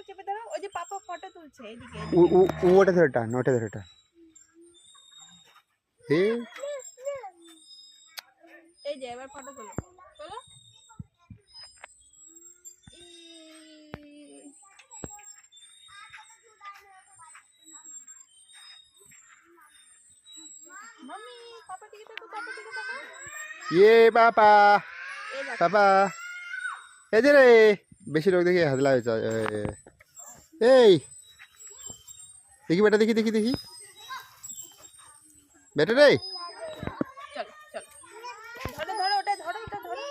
চেপে ধরো। ওই যে পাপা ফটো তুলছে এদিকে। ওটা ধরে টান, ওটা ধরে টান। এই যে এবার ফটো তোলো। চলো। মাম্মি পাপা দিকে তাকাও, পাপা দিকে তাকাও। পাপা এই দেখো। পাপা এই যে রে, বেশি লোক দেখি হাজলা হয়েছে। এই দেখি বেটা, দেখি দেখি দেখি বেটা রে। চলো চলো, ধরো ধরো, ওটা ধরো, ওটা ধরো।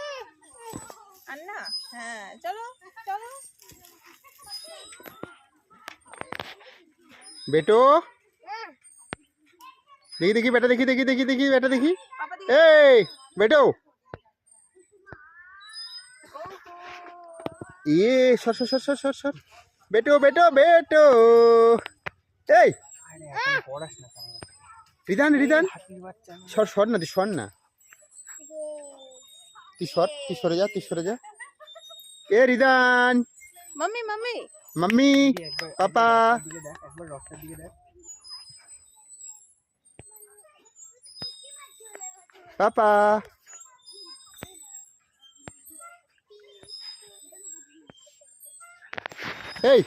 আর না, হ্যাঁ চলো চলো। বেটো দেখি দেখি বেটা, দেখি দেখি দেখি দেখি বেটা দেখি। পাপা দিকে। এই বেটো, সর সর সর সর সর সর। বেটো বেটো বেটো। এই রিদান রিদান, সর সর না, তুই সর না, তুই সর, তুই সরে যা, তুই সরে যা। এ রিদান, মাম্মি মাম্মি। মাম্মি পাপা। পাপা এই